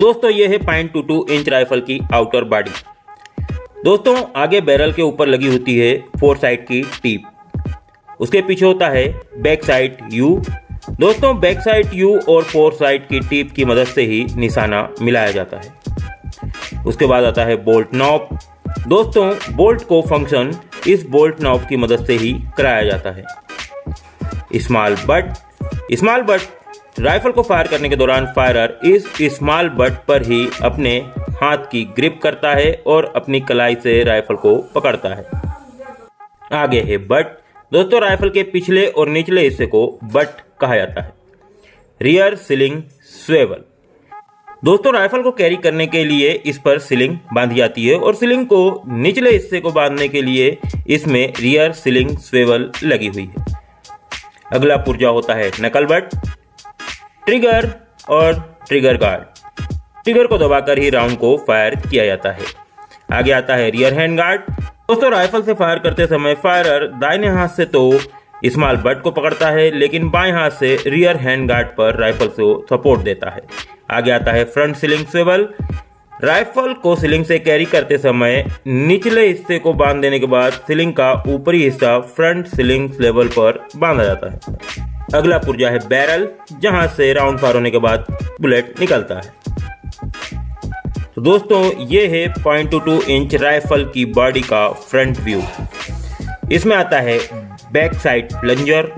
दोस्तों ये है 0.22 इंच राइफल की आउटर बॉडी। दोस्तों आगे बैरल के ऊपर लगी होती है 4 साइड की टीप। उसके पीछे होता है बैक साइड यू। दोस्तों बैक साइड यू और 4 साइड की टीप की मदद से ही निशाना मिलाया जाता है। उसके बाद आता है बोल्ट नॉब। दोस्तों बोल्ट को फंक्शन इस बोल्ट नॉब की मदद से ही कराया जाता है। स्मॉल बट राइफल को फायर करने के दौरान फायरर इस स्मॉल बट पर ही अपने हाथ की ग्रिप करता है और अपनी कलाई से राइफल को पकड़ता है। आगे है बट। दोस्तों राइफल के पिछले और निचले हिस्से को बट कहा जाता है। Rear sling swivel. दोस्तों राइफल को कैरी करने के लिए इस पर सिलिंग बांधी जाती है और सिलिंग को निचले हिस्से को बांधने के लिए इसमें रियर सिलिंग स्वेवल लगी हुई है। अगला पुर्जा होता है नकल बट, ट्रिगर और ट्रिगर गार्ड। ट्रिगर को दबाकर ही राउंड को फायर किया जाता है। आगे आता है रियर हैंड गार्ड। दोस्तों राइफल से फायर करते समय फायरर दाहिने हाथ से तो स्मॉल बट को पकड़ता है, लेकिन बाएं हाथ से रियर हैंड गार्ड पर राइफल को सपोर्ट देता है। आगे आता है फ्रंट सिलिंग स्वेवल। राइफल को सिलिंग से कैरी करते समय निचले हिस्से को बांध देने के बाद सिलिंग का ऊपरी हिस्सा फ्रंट सिलिंग स्वेवल पर बांधा जाता है। अगला पुर्जा है बैरल, जहां से राउंड फायर होने के बाद बुलेट निकलता है। तो दोस्तों ये है 0.22 इंच राइफल की बॉडी का फ्रंट व्यू। इसमें आता है बैक साइड प्लंजर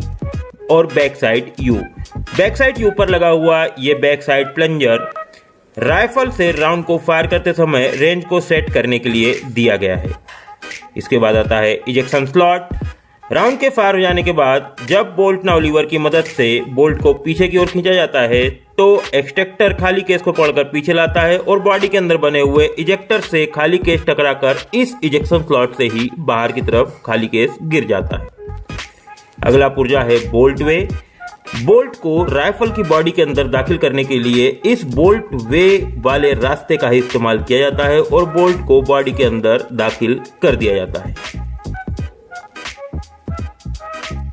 और back side you. Back side you पर लगा हुआ ये बैक साइड प्लंजर राइफल से राउंड को फायर करते समय रेंज को सेट करने के लिए दिया गया है। इसके बाद आता है इजेक्शन स्लॉट। राउंड के फायर हो जाने के बाद जब बोल्ट नाउ लीवर की मदद से बोल्ट को पीछे की ओर खींचा जाता है तो एक्सट्रैक्टर खाली केस को पकड़कर पीछे लाता है और बॉडी के अंदर बने हुए इजेक्टर से खाली केस टकराकर इस इजेक्शन स्लॉट से ही बाहर की तरफ खाली केस गिर जाता है। अगला पुर्जा है बोल्ट वे। बोल्ट को राइफल की बॉडी के अंदर दाखिल करने के लिए इस बोल्ट वे वाले रास्ते का ही इस्तेमाल किया जाता है और बोल्ट को बॉडी के अंदर दाखिल कर दिया जाता है।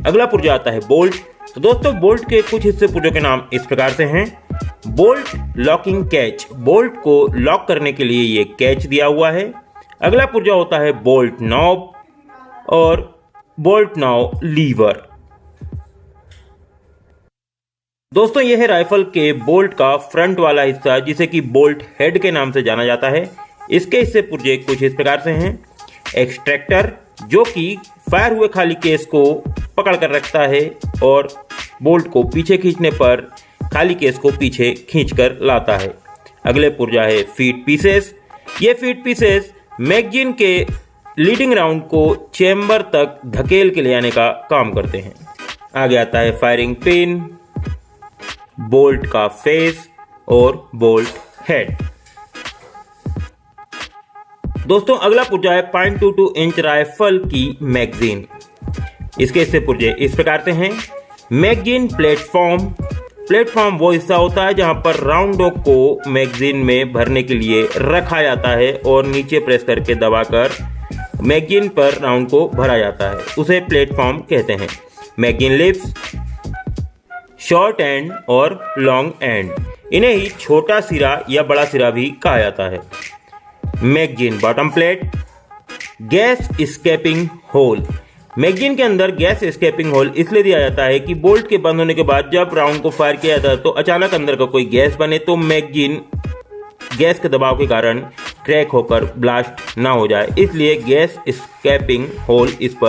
अगला पुर्जा आता है बोल्ट। तो दोस्तों बोल्ट के कुछ हिस्से पुर्जों के नाम इस प्रकार से हैं। Bolt locking catch. बोल्ट को लॉक करने के लिए ये कैच दिया हुआ है। अगला पुर्जा होता है बोल्ट नॉब और बोल्ट नाउ लीवर। दोस्तों यह है राइफल के बोल्ट का फ्रंट वाला हिस्सा, जिसे कि बोल्ट हेड के नाम से जाना जाता है। इसके हिस्से पुर्जे कुछ इस प्रकार से हैं। एक्सट्रैक्टर, जो कि फायर हुए खाली केस को पकड़ कर रखता है और बोल्ट को पीछे खींचने पर खाली केस को पीछे खींचकर लाता है। अगले पुर्जा है फीड पीसेस। ये फीड पीसेस मैगजीन के लीडिंग राउंड को चेंबर तक धकेल के ले आने का काम करते हैं। आगे आता है फायरिंग पिन, बोल्ट का फेस और बोल्ट हेड। दोस्तों अगला पुर्जा है 0.22 इंच राइफल की मैगजीन। इसके हिस्से पुर्जे इस प्रकार से हैं। मैगजीन प्लेटफॉर्म वो हिस्सा होता है जहां पर राउंडों को मैगजीन में भरने के लिए रखा जाता है और नीचे प्रेस करके दबाकर मैगजीन पर राउंड को भरा जाता है, उसे प्लेटफॉर्म कहते हैं। मैगजीन लिप्स, शॉर्ट एंड और लॉन्ग एंड, इन्हें ही छोटा सिरा या बड़ा सिरा भी कहा जाता है। Magazine bottom plate, gas escaping hole. Magazine के अंदर गैस एस्केपिंग होल इसलिए दिया जाता है कि बोल्ट के बंद होने के बाद जब राउंड को फायर किया जाता है तो अचानक अंदर का कोई गैस बने तो मैगजीन गैस के दबाव के कारण क्रैक होकर ब्लास्ट ना हो जाए, इसलिए गैस एस्केपिंग होल इस पर